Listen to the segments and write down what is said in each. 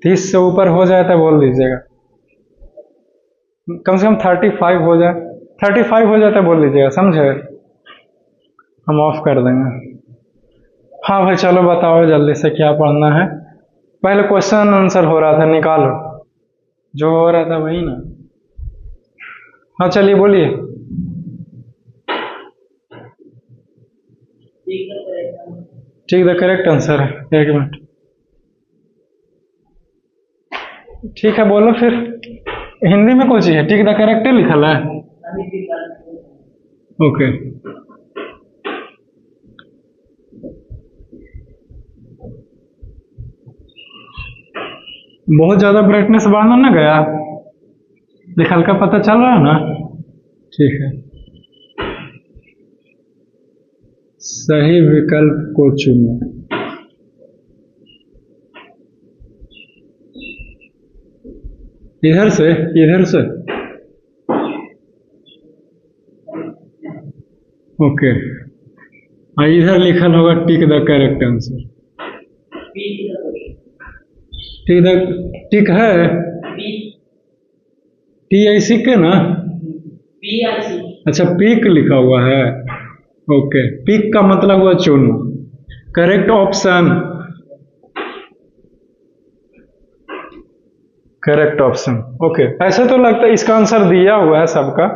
30 से ऊपर हो जाए तो बोल दीजिएगा, कम से कम 35 हो जाए, 35 हो जाए तो बोल दीजिएगा, समझे? हम ऑफ कर देंगे। हाँ भाई चलो बताओ जल्दी से क्या पढ़ना है। पहले क्वेश्चन आंसर हो रहा था, निकालो जो हो रहा था वही ना। हाँ चलिए बोलिए। ठीक द करेक्ट आंसर है, 1 मिनट। ठीक है बोलो फिर, हिंदी में कौन सी है? ठीक द करेक्ट लिखल है। ओके बहुत ज्यादा ब्राइटनेस बढ़ना ना गया, लिखल का पता चल रहा है ना? ठीक है, सही विकल्प को चुनो। इधर से, इधर से। ओके इधर लिखल होगा टिक द करेक्ट आंसर। टिक है TIC के ना? अच्छा पीक लिखा हुआ है। ओके पीक का मतलब हुआ चुनो। Correct option, correct option. Okay ऐसे तो लगता है इसका आंसर दिया हुआ है, सबका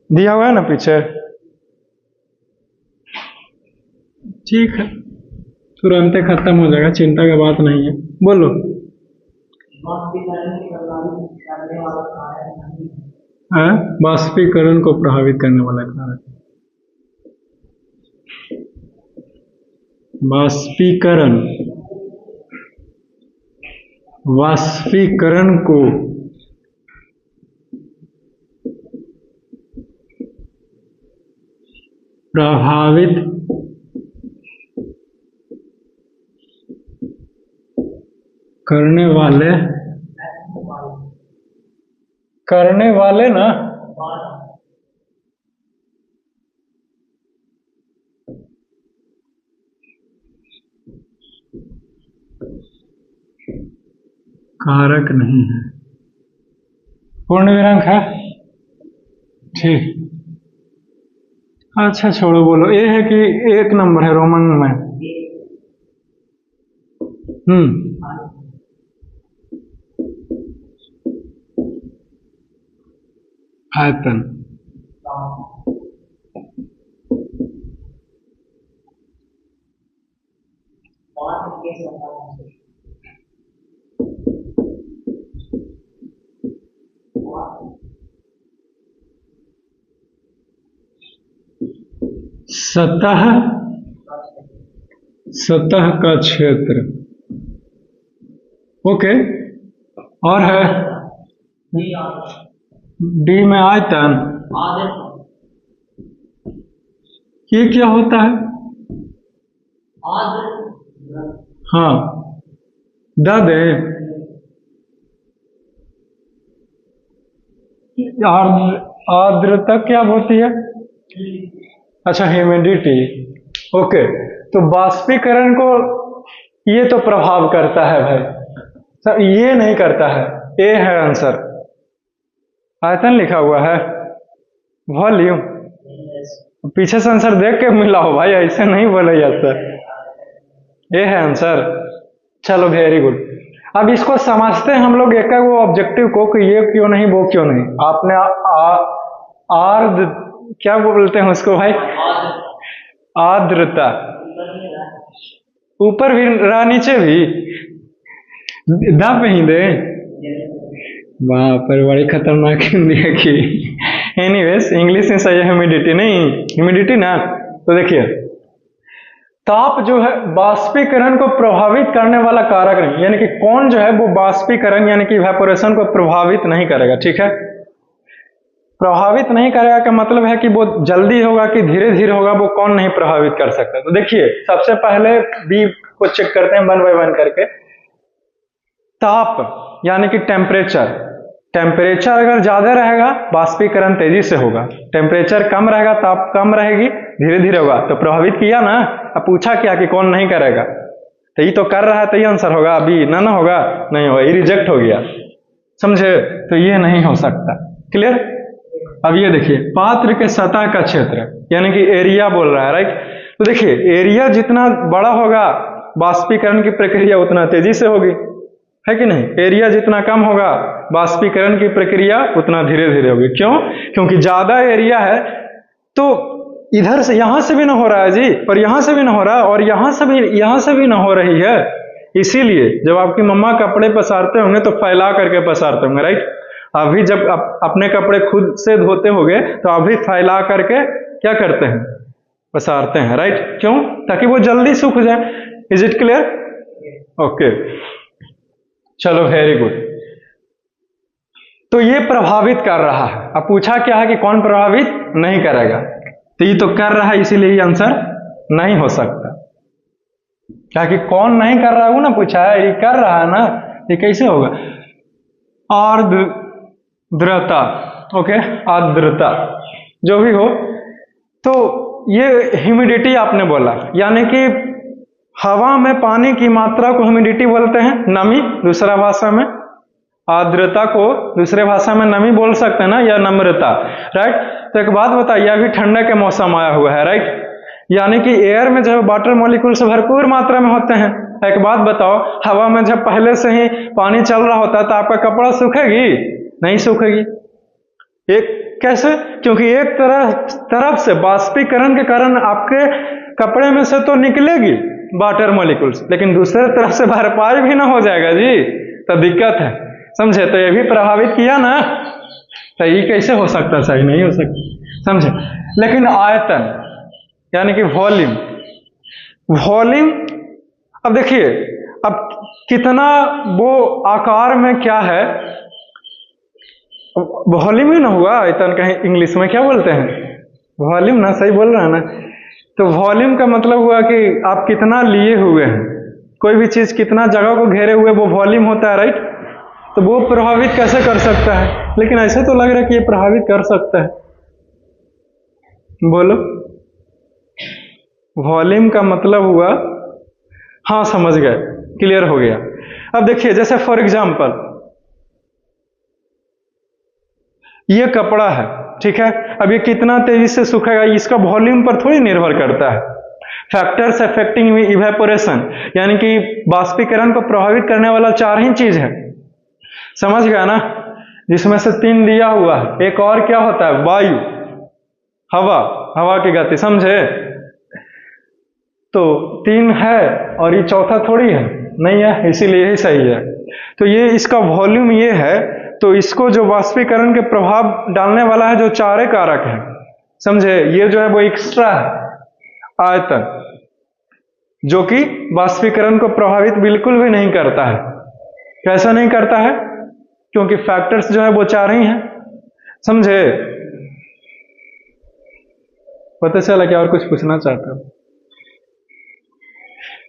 दिया हुआ है ना पीछे। ठीक है तुरंत खत्म हो जाएगा, चिंता की बात नहीं है। बोलो। बाष्पीकरण को प्रभावित करने वाला कारक। बाष्पीकरण, वाष्पीकरण को प्रभावित करने वाले ना, कारक नहीं है। पूर्ण विराम है। ठीक अच्छा छोड़ो, बोलो। ए है कि 1 नंबर है रोमन में? आयतन। सतह का क्षेत्र। ओके और है डी में आयतन। ये क्या होता है? हाँ दे आर्द्रता क्या होती है? अच्छा ह्यूमिडिटी। ओके तो बाष्पीकरण को ये तो प्रभाव करता है भाई, सर ये नहीं करता है। ए है आंसर। आयतन लिखा हुआ है, वॉल्यूम। पीछे से आंसर देख के मिला हो भाई, ऐसे नहीं बोला जाता। ये है आंसर। चलो वेरी गुड। अब इसको समझते हैं हम लोग एक वो ऑब्जेक्टिव को कि ये क्यों नहीं वो क्यों नहीं। आपने आर्द्र क्या बोलते हैं उसको भाई? आर्द्रता। ऊपर भी रहा नीचे भी दा पे ही दे। वाह पर बड़ी खतरनाक हिंदी है कि। एनीवेज इंग्लिश में सही है ह्यूमिडिटी, नहीं ह्यूमिडिटी ना। तो देखिए ताप जो है बाष्पीकरण को प्रभावित करने वाला कारक नहीं, यानी कि कौन जो है वो बाष्पीकरण यानी कि इवेपोरेशन को प्रभावित नहीं करेगा। ठीक है प्रभावित नहीं करेगा का मतलब है कि वो जल्दी होगा कि धीरे धीरे होगा, वो कौन नहीं प्रभावित कर सकता। तो देखिए सबसे पहले बी को चेक करते हैं 1 बाय 1 करके। ताप यानी कि टेम्परेचर, टेम्परेचर अगर ज्यादा रहेगा बाष्पीकरण तेजी से होगा, टेम्परेचर कम रहेगा ताप कम रहेगी धीरे धीरे होगा। तो प्रभावित किया ना, अब पूछा क्या कि कौन नहीं करेगा। तो ये तो कर रहा है तो ये आंसर होगा, अभी ना होगा, नहीं होगा, ये रिजेक्ट हो गया, समझे? तो ये नहीं हो सकता। क्लियर? अब ये देखिए, पात्र के सतह का क्षेत्र यानी कि एरिया बोल रहा है, राइट? तो देखिए, एरिया जितना बड़ा होगा बाष्पीकरण की प्रक्रिया उतना तेजी से होगी, है कि नहीं? एरिया जितना कम होगा बाष्पीकरण की प्रक्रिया उतना धीरे धीरे होगी। क्यों? क्योंकि ज्यादा एरिया है तो इधर से, यहां से भी ना हो रहा है जी, और यहां से भी ना हो रहा है, और यहां से भी ना हो रही है। इसीलिए जब आपकी मम्मा कपड़े पसारते होंगे तो फैला करके पसारते होंगे, राइट? अभी जब अपने कपड़े खुद से धोते होंगे तो अभी फैला करके क्या करते हैं? पसारते हैं, राइट? क्यों? ताकि वो जल्दी सूख जाए। Is it clear? ओके, चलो, वेरी गुड। तो ये प्रभावित कर रहा है। अब पूछा क्या है कि कौन प्रभावित नहीं करेगा, तो ये तो कर रहा है, इसीलिए ये आंसर नहीं हो सकता। क्या कि कौन नहीं कर रहा है वो ना पूछा है, ये कर रहा है ना, ये कैसे होगा? आर्द्रता, ओके, आर्द्रता जो भी हो, तो ये ह्यूमिडिटी आपने बोला, यानी कि हवा में पानी की मात्रा को ह्यूमिडिटी बोलते हैं, नमी दूसरा भाषा में, आर्द्रता को दूसरे भाषा में नमी बोल सकते हैं ना, या नम्रता, राइट? तो एक बात बताइए, अभी ठंडा के मौसम आया हुआ है, राइट? यानी कि एयर में जब वाटर मॉलिक्यूल्स भरपूर मात्रा में होते हैं। एक बात बताओ, हवा में जब पहले से ही पानी चल रहा होता है तो आपका कपड़ा सूखेगी? नहीं सूखेगी। एक कैसे? क्योंकि एक तरफ से बाष्पीकरण के कारण आपके कपड़े में से तो निकलेगी वाटर मॉलिक्यूल्स, लेकिन दूसरे तरफ से भरपाई भी ना हो जाएगा जी, तो दिक्कत है, समझे? तो ये भी प्रभावित किया ना, तो ये कैसे हो सकता? सही नहीं हो सकता, समझे? लेकिन आयतन यानी कि वॉल्यूम, अब देखिए, अब कितना वो आकार में क्या है, वॉल्यूम ही ना हुआ आयतन, कहीं इंग्लिश में क्या बोलते हैं? वॉल्यूम ना, सही बोल रहा है ना? तो वॉल्यूम का मतलब हुआ कि आप कितना लिए हुए हैं, कोई भी चीज कितना जगह को घेरे हुए, वो वॉल्यूम होता है, राइट? तो वो प्रभावित कैसे कर सकता है? लेकिन ऐसे तो लग रहा है कि ये प्रभावित कर सकता है, बोलो। वॉल्यूम का मतलब हुआ, हाँ समझ गए, क्लियर हो गया। अब देखिए, जैसे फॉर एग्जांपल ये कपड़ा है, ठीक है? अब ये कितना तेजी से सूखेगा, इसका वॉल्यूम पर थोड़ी निर्भर करता है। फैक्टर्स अफेक्टिंग इवेपोरेशन, यानी कि बाष्पीकरण को प्रभावित करने वाला 4 ही चीज है, समझ गया ना? जिसमें से 3 दिया हुआ है, एक और क्या होता है? वायु, हवा की गति, समझे? तो 3 है और ये चौथा थोड़ी है, नहीं है, इसीलिए यही सही है। तो ये इसका वॉल्यूम ये है, तो इसको जो बाष्पीकरण के प्रभाव डालने वाला है, जो 4 कारक है, समझे? ये जो है वो एक्स्ट्रा है आयतन, जो कि बाष्पीकरण को प्रभावित बिल्कुल भी नहीं करता है। कैसा नहीं करता है? क्योंकि फैक्टर्स जो है वो 4 ही हैं, समझे? पता चला क्या? और कुछ पूछना चाहता हूं?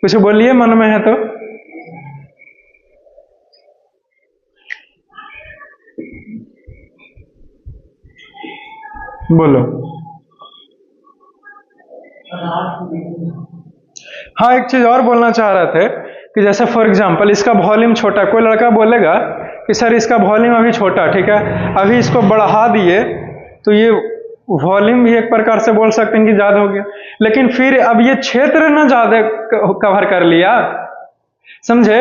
कुछ बोलिए, मन में है तो। बोलो। हाँ, एक चीज और बोलना चाह रहे थे कि जैसे फॉर एग्जांपल इसका वॉल्यूम छोटा, कोई लड़का बोलेगा कि सर इसका वॉल्यूम अभी छोटा, ठीक है, अभी इसको बढ़ा दिए तो ये वॉल्यूम भी एक प्रकार से बोल सकते हैं कि ज्यादा हो गया, लेकिन फिर अब ये क्षेत्र ना ज्यादा कवर कर लिया, समझे?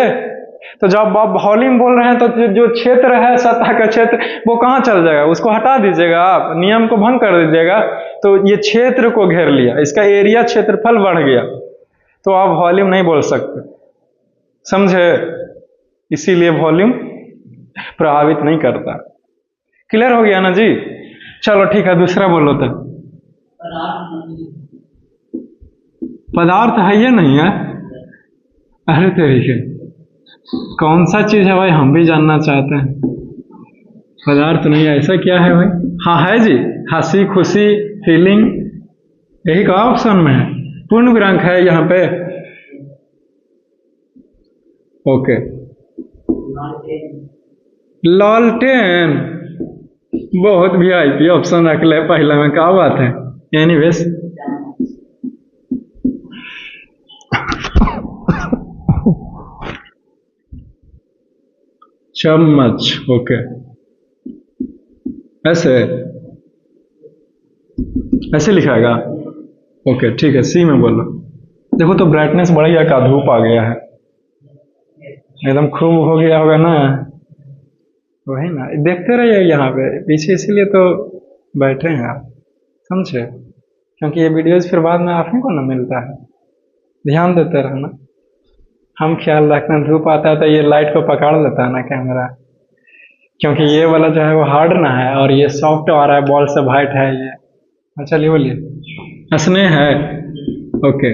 तो जब आप वॉल्यूम बोल रहे हैं तो जो क्षेत्र है, सतह का क्षेत्र, वो कहाँ चल जाएगा? उसको हटा दीजिएगा, आप नियम को भंग कर दीजिएगा, तो ये क्षेत्र को घेर लिया, इसका एरिया, क्षेत्रफल बढ़ गया, तो आप वॉल्यूम नहीं बोल सकते, समझे? इसीलिए वॉल्यूम प्रभावित नहीं करता। क्लियर हो गया ना जी? चलो ठीक है, दूसरा बोलो। तो पदार्थ है ये नहीं है? अरे तरीके, कौन सा चीज है भाई, हम भी जानना चाहते हैं। पदार्थ नहीं है, ऐसा क्या है भाई? हाँ है जी, हंसी खुशी, फीलिंग, यही का ऑप्शन में है, पूर्ण विरांक है यहाँ पे। ओके, लालटेन, बहुत वीआईपी ऑप्शन रख ले पहले में, क्या बात है? एनीवेज चम्मच। ओके, ऐसे ऐसे लिखाएगा। ओके ठीक है, सी में बोलो। देखो तो ब्राइटनेस बढ़ गया का, धूप आ गया है, एकदम खूब हो गया होगा ना। वही ना, देखते रहिए यहाँ पे पीछे, इसीलिए तो बैठे हैं आप, समझे? क्योंकि ये वीडियोज फिर बाद में आप ही को ना मिलता है, ध्यान देते रहना। हम ख्याल रखते हैं, धूप आता है तो ये लाइट को पकड़ लेता है ना कैमरा, क्योंकि ये वाला जो है वो हार्ड ना है और ये सॉफ्ट आ रहा है, बॉल से वाइट है ये। चलिए बोलिए। स्नेह है। ओके।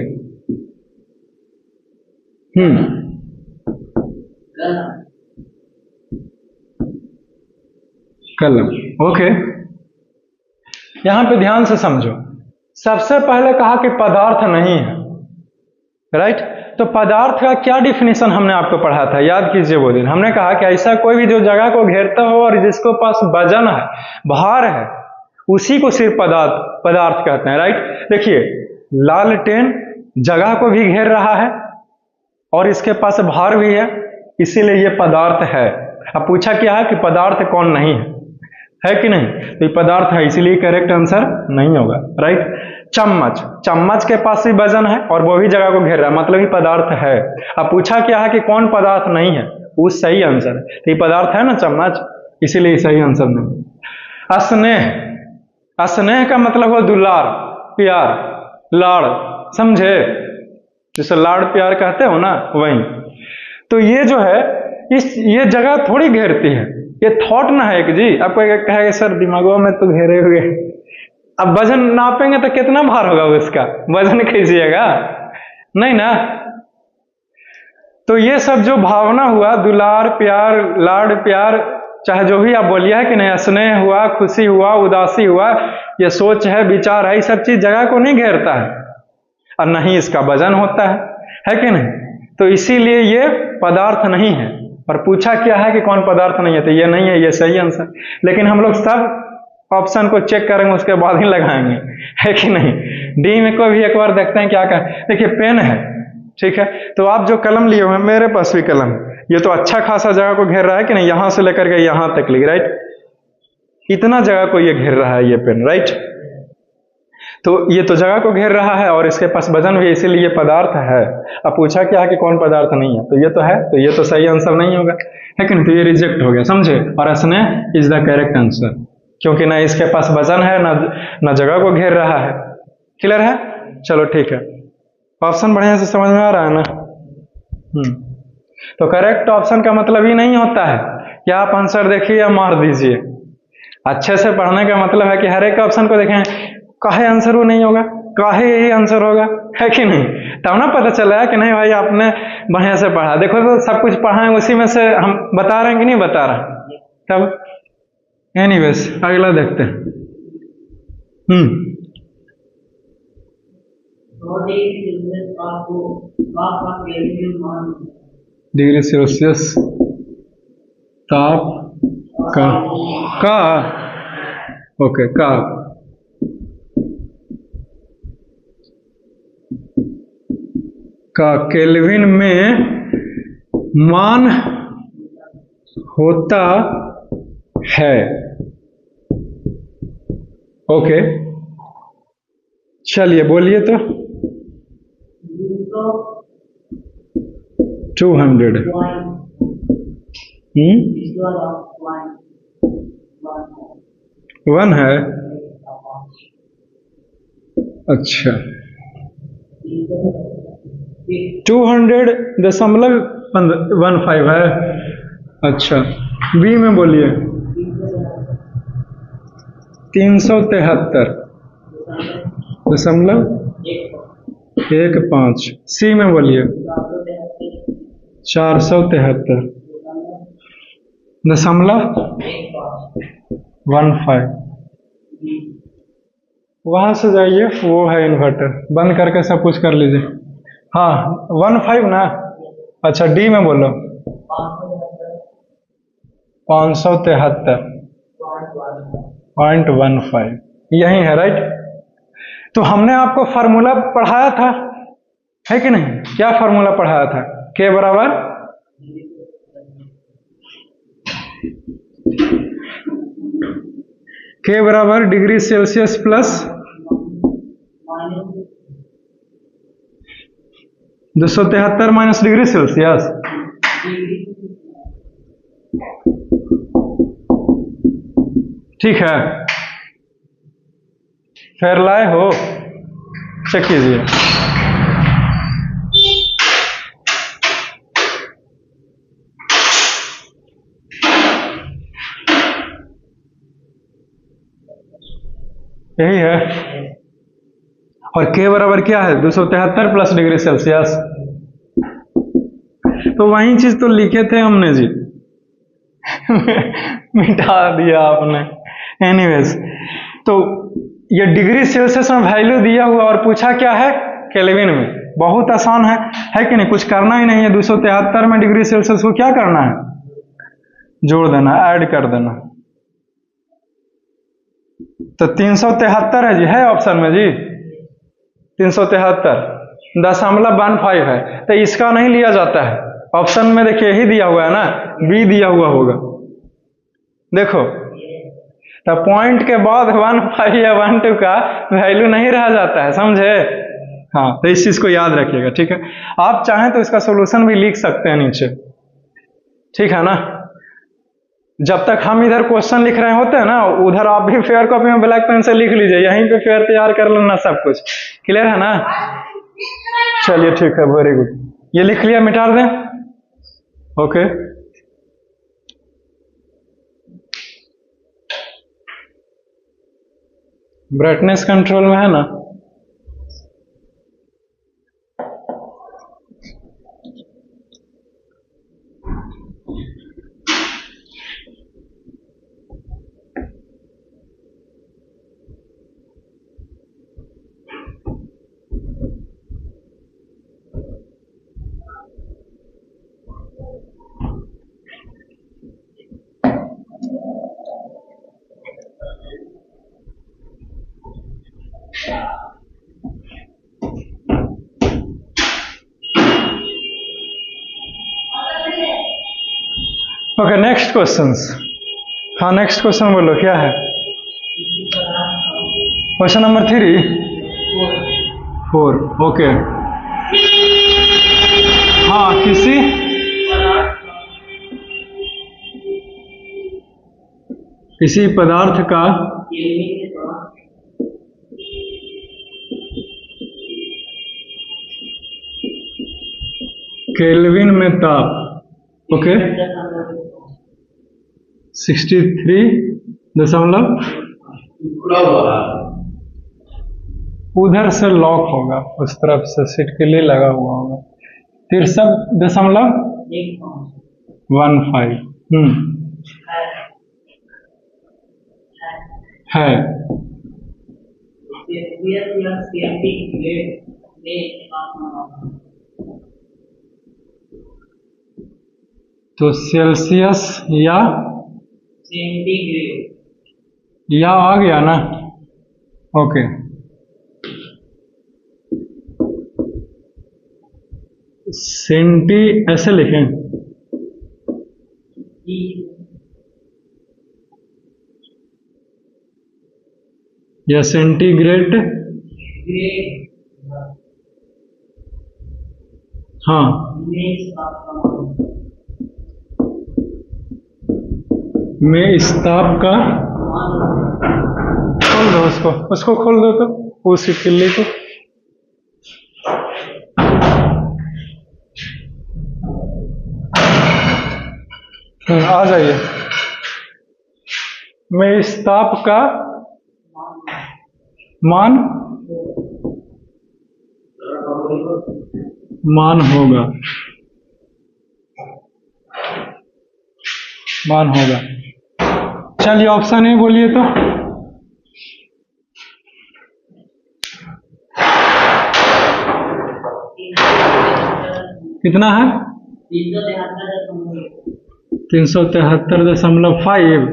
कलम। ओके, यहां पे ध्यान से समझो। सबसे पहले कहा कि पदार्थ नहीं है, राइट? तो पदार्थ का क्या डिफिनेशन हमने आपको पढ़ा था, याद कीजिए वो दिन। हमने कहा कि ऐसा कोई भी जो जगह को घेरता हो और जिसके पास वजन है, भार है, उसी को सिर्फ पदार्थ कहते हैं, राइट? देखिए, लालटेन जगह को भी घेर रहा है और इसके पास भार भी है, इसीलिए ये पदार्थ है। अब पूछा क्या है कि पदार्थ कौन नहीं है कि नहीं? तो ये पदार्थ है, इसीलिए करेक्ट आंसर नहीं होगा, राइट? चम्मच के पास भी वजन है और वो भी जगह को घेर रहा है, मतलब ये पदार्थ है। अब पूछा क्या है कि कौन पदार्थ नहीं है, वो सही आंसर है। तो ये पदार्थ है ना चम्मच, इसीलिए सही आंसर नहीं। स्नेह, स्नेह का मतलब हो दुलार, प्यार, लाड़, समझे? जैसे लाड़ प्यार कहते हो ना, वही। तो ये जो है, ये जगह थोड़ी घेरती है, ये थॉट ना है कि जी आपको कहेगा सर दिमागों में तो घेरे हुए। अब वजन नापेंगे तो कितना भार होगा उसका, वजन खींचिएगा नहीं ना। तो ये सब जो भावना हुआ, दुलार प्यार, लाड़ प्यार, चाहे जो भी आप बोलिए, है कि नहीं? स्नेह हुआ, खुशी हुआ, उदासी हुआ, ये सोच है, विचार है, ये सब चीज जगह को नहीं घेरता है और नहीं इसका वजन होता है कि नहीं? तो इसीलिए ये पदार्थ नहीं है। और पूछा क्या है कि कौन पदार्थ नहीं है, तो ये नहीं है, ये सही आंसर। लेकिन हम लोग सब ऑप्शन को चेक करेंगे, उसके बाद ही लगाएंगे, है कि नहीं? डी में को भी एक बार देखते हैं क्या कहा। देखिए पेन है, ठीक है, तो आप जो कलम लिए हुए हैं, मेरे पास भी कलम है, ये तो अच्छा खासा जगह को घेर रहा है कि नहीं, यहां से लेकर के यहां तक ली, राइट? इतना जगह को ये घेर रहा है ये पेन, राइट? तो ये तो जगह को घेर रहा है और इसके पास वजन भी, इसीलिए ये पदार्थ है। अब पूछा क्या है कि कौन पदार्थ नहीं है, तो ये तो है, तो ये तो सही आंसर नहीं होगा, है कि नहीं? तो ये रिजेक्ट हो गया, समझे? और स्नेह इज द करेक्ट आंसर, क्योंकि ना इसके पास वजन है, ना जगह को घेर रहा है। क्लियर है? चलो ठीक है, ऑप्शन बढ़िया से समझ में आ रहा है ना? तो करेक्ट ऑप्शन का मतलब ही नहीं होता है कि आप आंसर देखिए या मार दीजिए। अच्छे से पढ़ने का मतलब है कि हर एक ऑप्शन को देखें, काहे आंसर वो नहीं होगा, काहे यही आंसर होगा, है कि नहीं? तब ना पता चला है कि नहीं भाई आपने बढ़िया से पढ़ा। देखो तो सब कुछ पढ़ा है, उसी में से हम बता रहे हैं कि नहीं बता रहे? तब एनीवेज अगला देखते हैं। डिग्री सेल्सियस ताप का ओके का केल्विन में मान होता है। ओके, चलिए बोलिए तो। 200 1 है। अच्छा, 200.15 है। अच्छा, बी में बोलिए। 373.15। सी में बोलिए। 473.15। वहां से जाइए, वो है इन्वर्टर, बंद करके सब कुछ कर लीजिए। हाँ 15 ना। अच्छा, डी में बोलो। 573.15 यही है, राइट? तो हमने आपको फार्मूला पढ़ाया था, है कि नहीं? क्या फार्मूला पढ़ाया था? के बराबर K बराबर degree Celsius plus 273 minus degree Celsius. ठीक है, फिर लाए हो, चेक कीजिए। यही है। और K बराबर क्या है? 273 प्लस डिग्री सेल्सियस। तो वही चीज तो लिखे थे हमने जी। मिटा दिया आपने। एनीवेज, तो ये डिग्री सेल्सियस में वैल्यू दिया हुआ और पूछा क्या है? केल्विन में। बहुत आसान है कि नहीं? कुछ करना ही नहीं है। 273 में डिग्री सेल्सियस को क्या करना है? जोड़ देना, ऐड कर देना। तो 373 है जी, है ऑप्शन में जी 373.15 है। तो इसका नहीं लिया जाता है ऑप्शन में। देखिए यही दिया हुआ है ना, बी दिया हुआ होगा। देखो, तो पॉइंट के बाद 15 या 12 का वैल्यू नहीं रह जाता है, समझे? हाँ, तो इस चीज को याद रखिएगा, ठीक है? आप चाहें तो इसका सोल्यूशन भी लिख सकते हैं नीचे, ठीक है ना? जब तक हम इधर क्वेश्चन लिख रहे होते हैं ना, उधर आप भी फेयर कॉपी में ब्लैक पेन से लिख लीजिए, यहीं पे फेयर तैयार कर लेना, सब कुछ क्लियर है ना? चलिए ठीक है, वेरी गुड। ये लिख लिया, मिटा दें। ओके, ब्राइटनेस कंट्रोल में है ना? Okay, next questions. हाँ, नेक्स्ट क्वेश्चन बोलो, क्या है? Question number 4। ओके, हाँ, किसी पदार्थ का केल्विन में ताप, ओके, 63 उधर से लॉक होगा, उस तरफ से सीट के लिए लगा हुआ होगा। 63.15 है। तो सेल्सियस या सेंटीग्रेड या आ गया ना? ओके, सेंटी ऐसे लिखें या सेंटीग्रेड? हाँ, में इस ताप का, खोल दो उसको खोल दो, तो उसी किल्ली को। आ जाइए। में इस ताप का मान होगा। चलिए ऑप्शन ए बोलिए तो। कितना है? 373.5।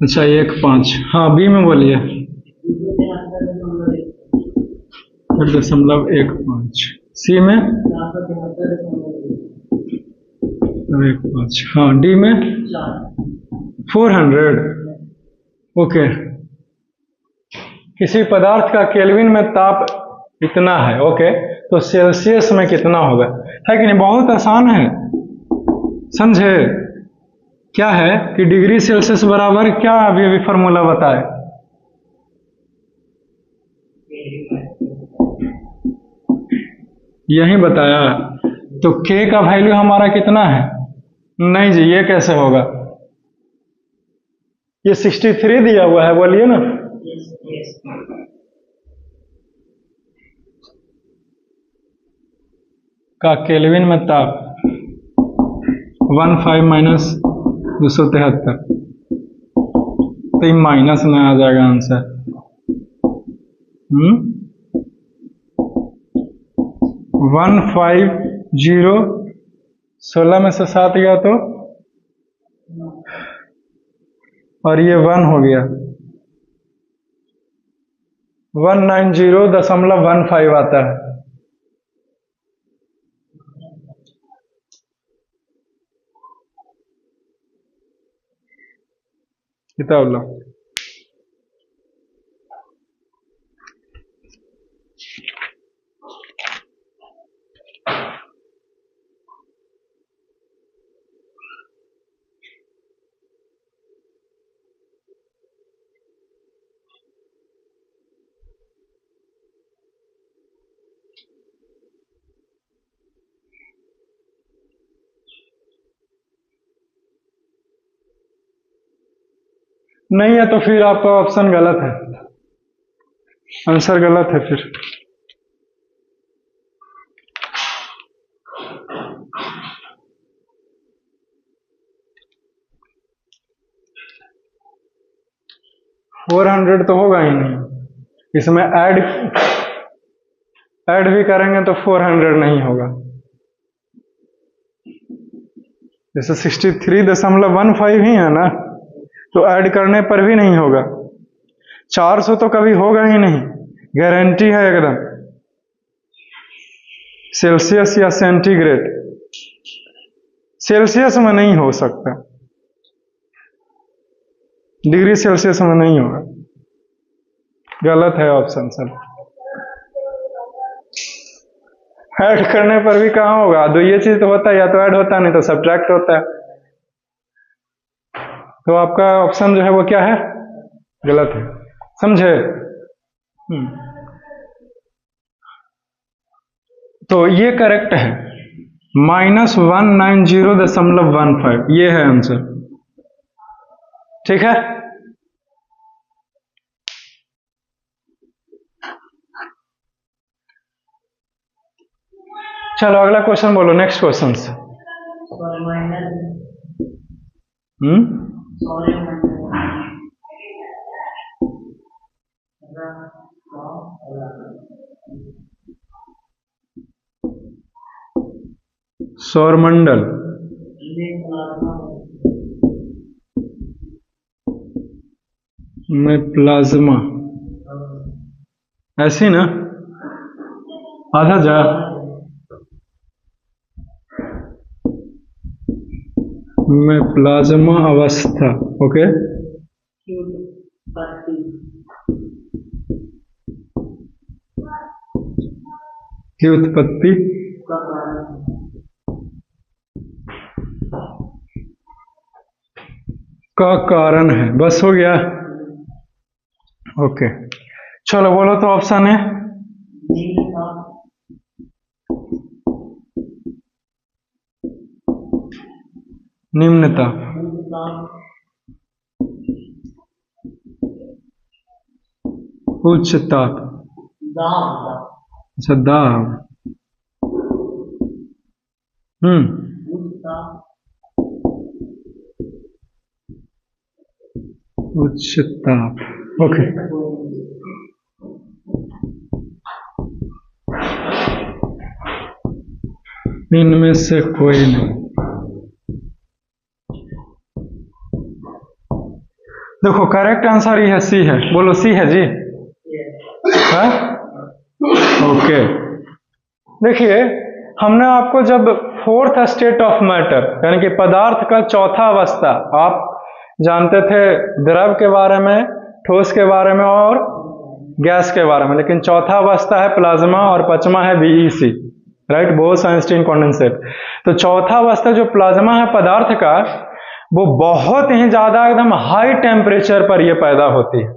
अच्छा, 1.5। हाँ, बी में बोलिए। 3.15। सी में हाँ, डी में 400। ओके, किसी पदार्थ का केल्विन में ताप इतना है, ओके, तो सेल्सियस में कितना होगा, है कि नहीं? बहुत आसान है, समझे? क्या है कि डिग्री सेल्सियस बराबर क्या, अभी अभी फॉर्मूला बताए, यही बताया। तो K का वैल्यू हमारा कितना है? नहीं जी, ये कैसे होगा? ये 63 दिया हुआ है, बोलिए ना। का केल्विन में ताप 15 माइनस 273, तो ये माइनस में आ जाएगा आंसर। 150, 16 में से 7 गया तो, और ये 1 हो गया, 190.15 आता है। कितना बोला? नहीं है तो फिर आपका ऑप्शन गलत है, आंसर गलत है फिर। फोर 400 तो होगा ही नहीं, इसमें ऐड भी करेंगे तो 400 नहीं होगा। जैसे 63.15 ही है ना, तो ऐड करने पर भी नहीं होगा। 400 तो कभी होगा ही नहीं, गारंटी है एकदम। सेल्सियस या सेंटीग्रेड, सेल्सियस में नहीं हो सकता, डिग्री सेल्सियस में नहीं होगा, गलत है ऑप्शन सब। ऐड करने पर भी कहाँ होगा? दो ये चीज तो होता है, या तो ऐड होता है, नहीं तो सब्ट्रैक्ट होता है। तो आपका ऑप्शन जो है वो क्या है? गलत है, समझे? तो ये करेक्ट है, -190.15, ये है आंसर, ठीक है। चलो अगला क्वेश्चन बोलो, नेक्स्ट क्वेश्चन। सौरमंडल में प्लाज्मा, ऐसी ना, आधा जा, में प्लाज्मा अवस्था, ओके, की उत्पत्ति का कारण है, बस हो गया। ओके, चलो बोलो तो ऑप्शन है। निम्नता, उच्च ताप, अच्छा दाब, उच्च ताप, ओके। इनमें से कोई नहीं। देखो करेक्ट आंसर ये है, सी है, बोलो सी है जी, है? ओके, देखिए हमने आपको जब फोर्थ स्टेट ऑफ मैटर, यानी कि पदार्थ का चौथा अवस्था। आप जानते थे द्रव के बारे में, ठोस के बारे में और गैस के बारे में, लेकिन चौथा अवस्था है प्लाज्मा और पांचवा है बीईसी, राइट, बोस-आइंस्टीन कंडेंसेट। तो चौथा अवस्था जो प्लाज्मा है पदार्थ का, वो बहुत ही ज्यादा एकदम हाई टेम्परेचर पर ये पैदा होती है।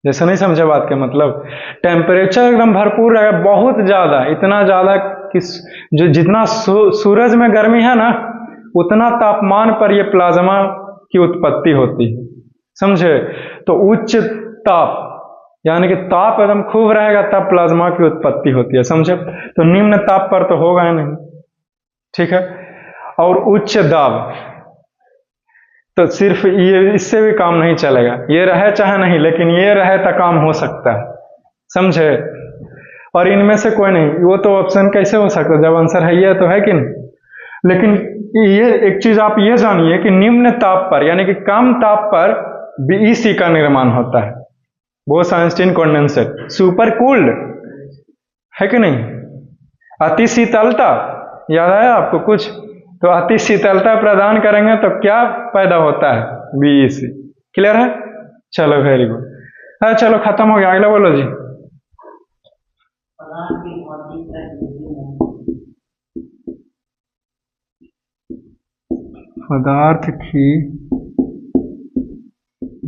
जैसे नहीं समझे बात का मतलब, टेम्परेचर एकदम भरपूर रहेगा, बहुत ज्यादा, इतना ज्यादा कि जो जितना सूरज में गर्मी है ना, उतना तापमान पर ये प्लाज्मा की उत्पत्ति होती है, समझे। तो उच्च ताप, यानी कि ताप एकदम खूब रहेगा तब प्लाज्मा की उत्पत्ति होती है, समझे। तो निम्न ताप पर तो होगा ही नहीं, ठीक है। और उच्च दाब, तो सिर्फ ये, इससे भी काम नहीं चलेगा, ये रहे चाहे नहीं, लेकिन ये रहे तो काम हो सकता है, समझे। और इनमें से कोई नहीं, वो तो ऑप्शन कैसे हो सकता है जब आंसर है ये, तो है कि नहीं। लेकिन ये एक चीज आप ये जानिए कि निम्न ताप पर, यानी कि कम ताप पर बीईसी का निर्माण होता है, बोस-आइंस्टीन कंडेंसेट। सुपर कूल्ड है कि नहीं। अति शीतलता, याद आया आपको कुछ, तो अति शीतलता प्रदान करेंगे तो क्या पैदा होता है, बीईसी। क्लियर है, चलो वेरी गुड। हाँ चलो खत्म हो गया, अगला बोलो जी। पदार्थ की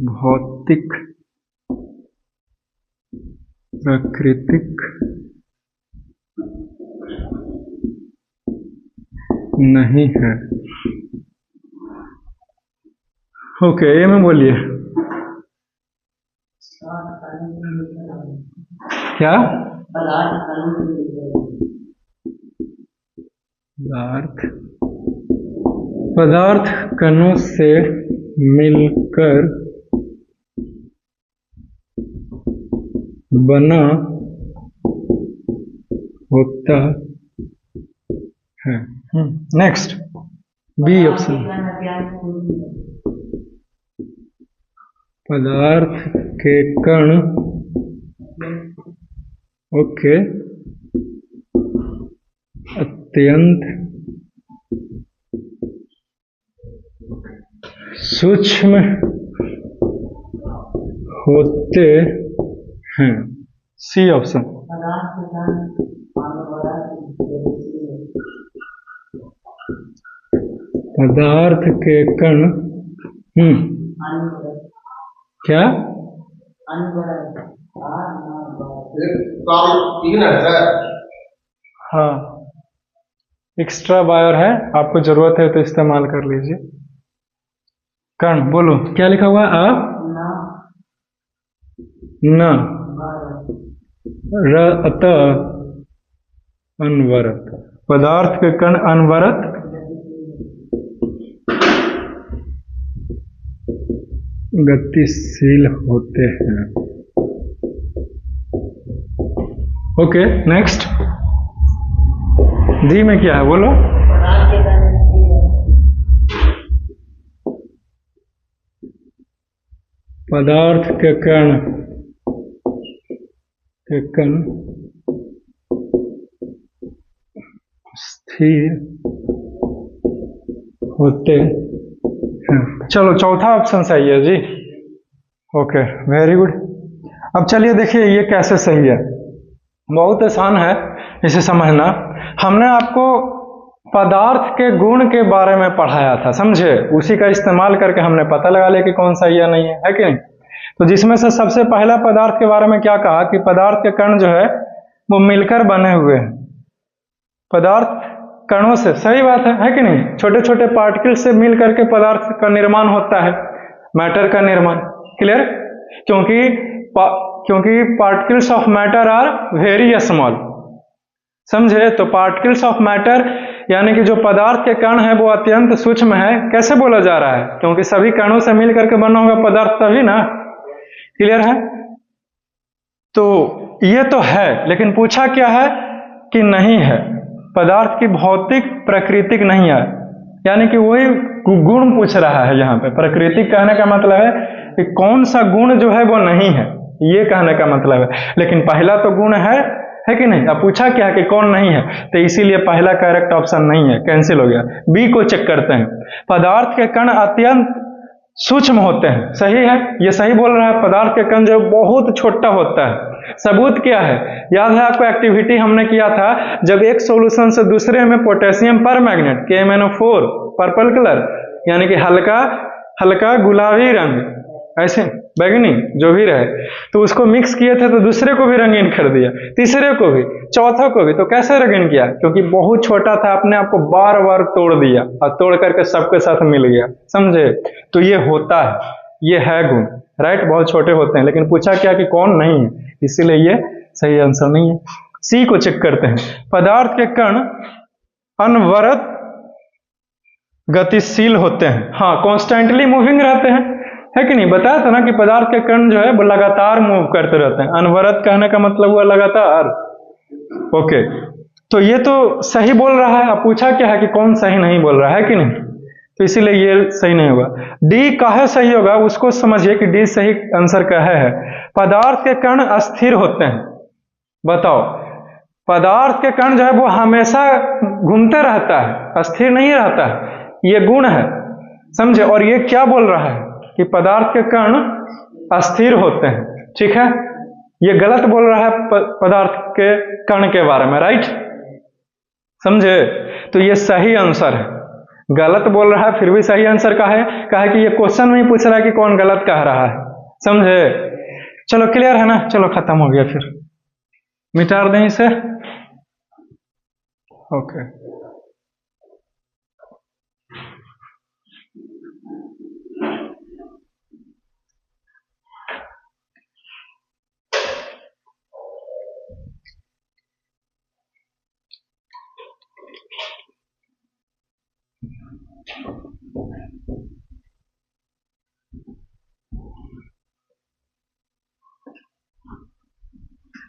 भौतिक प्राकृतिक नहीं है। ओके, ये में बोलिए क्या। पदार्थ कणों से मिलकर बना होता है। Next, B option. पदार्थ के कण, ओके, अत्यंत सूक्ष्म होते हैं, सी ऑप्शन। पदार्थ के कण, क्या, हाँ एक्स्ट्रा बायर है, आपको जरूरत है तो इस्तेमाल कर लीजिए। कण बोलो क्या लिखा हुआ है, न रत अनवरत। पदार्थ के कण अनवरत गतिशील होते हैं। ओके नेक्स्ट, डी में क्या है बोलो। पदार्थ के कण स्थिर होते हैं। चलो चौथा ऑप्शन सही है जी। Okay very good. अब चलिए देखिए ये कैसे सही है, बहुत आसान है इसे समझना। हमने आपको पदार्थ के गुण के बारे में पढ़ाया था, समझे, उसी का इस्तेमाल करके हमने पता लगा लिया कि कौन सही है नहीं है कि नहीं। तो जिसमें से सबसे पहला पदार्थ के बारे में क्या कहा कि पदार्थ के कण जो है वो मिलकर बने हुए हैं। पदार्थ कणों से, सही बात है कि नहीं, छोटे छोटे पार्टिकल से मिल करके पदार्थ का निर्माण होता है, मैटर का निर्माण। क्लियर, क्योंकि particles of matter are very small, समझे। तो पार्टिकल्स ऑफ मैटर यानी कि जो पदार्थ के कण है वो अत्यंत सूक्ष्म है। कैसे बोला जा रहा है, क्योंकि सभी कणों से मिल करके बना होगा पदार्थ तभी ना। क्लियर है, तो ये तो है, लेकिन पूछा क्या है कि नहीं है, पदार्थ की भौतिक प्राकृतिक नहीं है, यानी कि वही गुण पूछ रहा है यहाँ पे। प्राकृतिक कहने का मतलब है कि कौन सा गुण जो है वो नहीं है, ये कहने का मतलब है। लेकिन पहला तो गुण है है कि नहीं? अब पूछा क्या कि कौन नहीं है, तो इसीलिए पहला करेक्ट ऑप्शन नहीं है, कैंसिल हो गया। बी को चेक करते हैं। पदार्थ के कण अत्यंत सूक्ष्म होते हैं, सही है, ये सही बोल रहा है। पदार्थ के कण जो बहुत छोटा होता है। सबूत क्या है? याद है आपको एक्टिविटी हमने किया था, जब एक सॉल्यूशन से दूसरे में पोटेशियम पर मैग्नेट KMnO4 पर्पल कलर, यानी कि हल्का हल्का गुलाबी रंग, ऐसे बैगनी जो भी रहे, तो उसको मिक्स किए थे तो दूसरे को भी रंगीन कर दिया, तीसरे को भी, चौथा को भी। तो कैसे रंगीन किया? क्योंकि बहुत छोटा था, अपने आप को बार बार तोड़ दिया और तोड़ करके सबके साथ मिल गया, समझे? तो ये होता है, ये है गुण, राइट। बहुत छोटे होते हैं, लेकिन पूछा क्या कि कौन नहीं है, इसीलिए ये सही आंसर नहीं है। सी को चेक करते हैं। पदार्थ के कण अनवरत गतिशील होते हैं, हाँ, कॉन्स्टेंटली मूविंग रहते हैं, है कि नहीं? बताया था ना कि पदार्थ के कण जो है वो लगातार मूव करते रहते हैं। अनवरत कहने का मतलब हुआ लगातार। ओके, तो ये तो सही बोल रहा है। अब पूछा क्या है कि कौन सही नहीं बोल रहा है कि नहीं, तो इसीलिए ये सही नहीं होगा। डी काहे सही होगा उसको समझिए कि डी सही आंसर काहे है। पदार्थ के कण अस्थिर होते हैं। बताओ, पदार्थ के कण जो है वो हमेशा घूमते रहता है, अस्थिर नहीं रहता है, ये गुण है, समझे? और ये क्या बोल रहा है कि पदार्थ के कण अस्थिर होते हैं, ठीक है? ये गलत बोल रहा है पदार्थ के कण के बारे में, राइट, समझे? तो ये सही आंसर है। गलत बोल रहा है फिर भी सही आंसर का है। कि ये क्वेश्चन में ही पूछ रहा है कि कौन गलत कह रहा है, समझे? चलो क्लियर है ना? चलो खत्म हो गया, फिर मिटा दें इसे। ओके,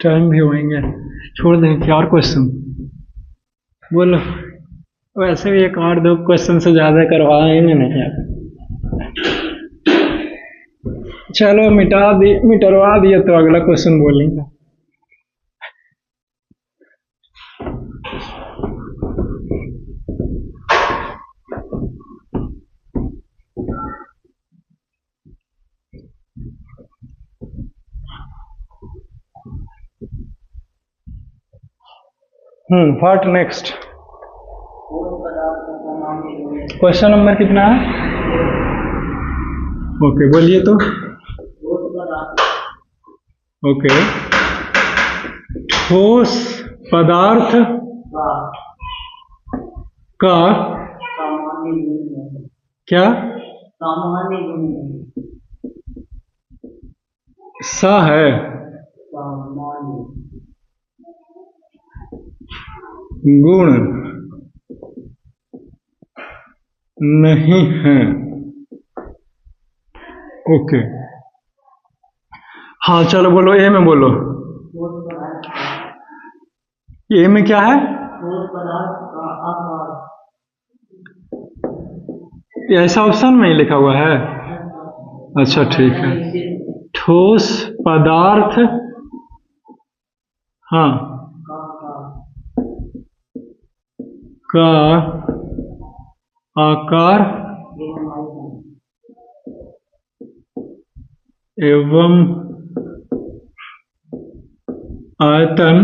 टाइम भी होएंगे, छोड़ दें। क्या और क्वेश्चन बोलो? वैसे भी एक और दो क्वेश्चन से ज्यादा करवाएंगे नहीं आप। चलो मिटरवा दिए तो अगला क्वेश्चन बोलेंगे। What next? क्वेश्चन नंबर कितना है? ओके, बोलिए तो। ओके, ठोस पदार्थ का क्या सा है? गुण नहीं है। ओके, हाँ चलो बोलो, ए में बोलो। ए में क्या है? ऐसा ऑप्शन में ही लिखा हुआ है? अच्छा ठीक है। ठोस पदार्थ, हाँ, का आकार एवं आयतन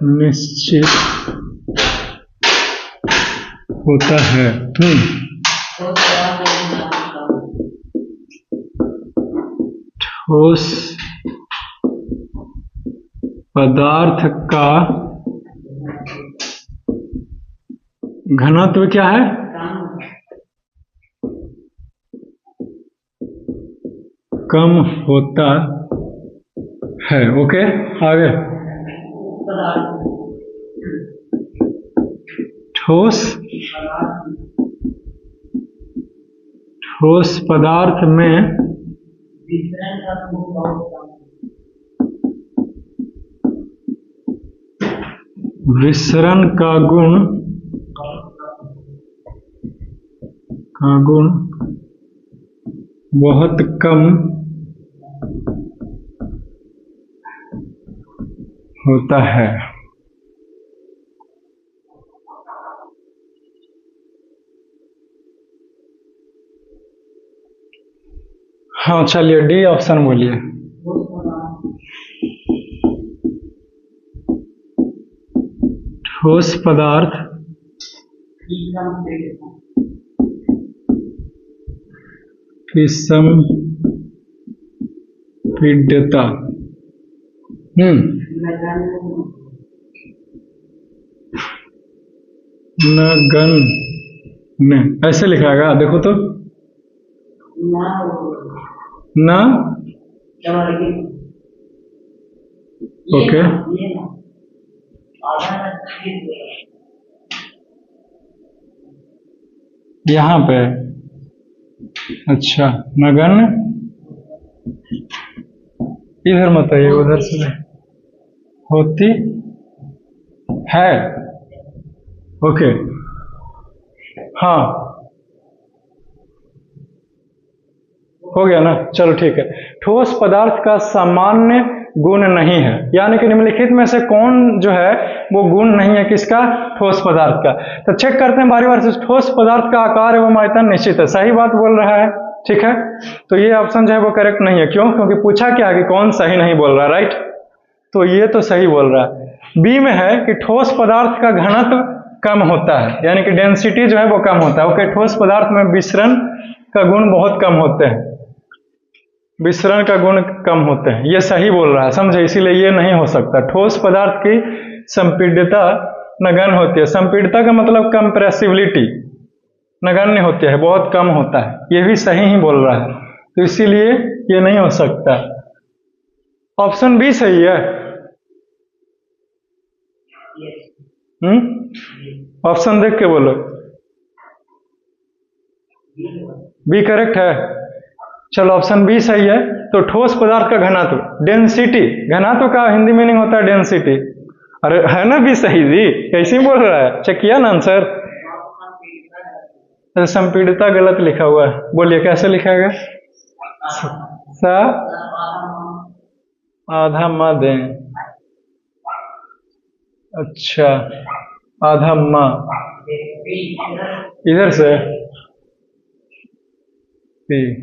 निश्चित होता है। ठोस पदार्थ का घनत्व क्या है? कम होता है। ओके, आगे। ठोस पदार्थ में विसरण का गुण बहुत कम होता है। हाँ चलिए डी ऑप्शन बोलिए। ठोस पदार्थ की संपीड्यता नगण्य, ऐसे लिखाएगा देखो तो, ना ओके यहाँ पे अच्छा नगण्य, इधर मत आइए उधर से होती है। ओके हाँ हो गया ना, चलो ठीक है। ठोस पदार्थ का सामान्य गुण नहीं है, यानी कि निम्नलिखित में से कौन जो है वो गुण नहीं है किसका, ठोस पदार्थ का। तो चेक करते हैं बारी बारी से। ठोस पदार्थ का आकार एवं आयतन निश्चित है, सही बात बोल रहा है, ठीक है। तो ये ऑप्शन जो है वो करेक्ट नहीं है, क्यों, क्योंकि पूछा क्या कि कौन सही नहीं बोल रहा, राइट। तो ये तो सही बोल रहा है। बी में है कि ठोस पदार्थ का घनत्व कम होता है, यानी कि डेंसिटी जो है वो कम होता है। ओके, ठोस पदार्थ में विसरण का गुण बहुत कम होते हैं, विसरण का गुण कम होते हैं, ये सही बोल रहा है, समझे, इसीलिए ये नहीं हो सकता। ठोस पदार्थ की संपीड्यता नगण्य होती है। संपीड्यता का मतलब कंप्रेसिबिलिटी, नगण्य होती है, बहुत कम होता है, ये भी सही ही बोल रहा है, तो इसीलिए ये नहीं हो सकता। ऑप्शन बी सही है। ऑप्शन देख के बोलो। बी करेक्ट है, चलो ऑप्शन बी सही है। तो ठोस पदार्थ का घनत्व, डेंसिटी, घनत्व का हिंदी मीनिंग होता है डेंसिटी। अरे है ना बी सही, जी कैसे बोल रहा है, चेक किया ना आंसर। संपीड़िता गलत लिखा हुआ है, बोलिए कैसे लिखाएगा। सा आधा म दें, अच्छा आधा म इधर से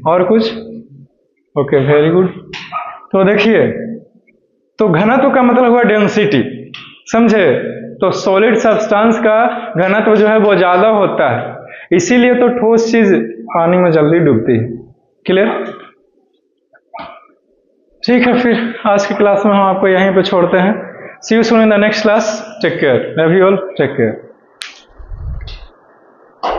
और कुछ, ओके वेरी गुड। तो देखिए, तो घनत्व का मतलब हुआ डेंसिटी, समझे। तो सॉलिड सब्सटेंस का घनत्व जो है वो ज्यादा होता है, इसीलिए तो ठोस चीज पानी में जल्दी डूबती है। क्लियर, ठीक है। फिर आज की क्लास में हम आपको यहीं पे छोड़ते हैं। See you soon in the next class, take care, love you all, take care.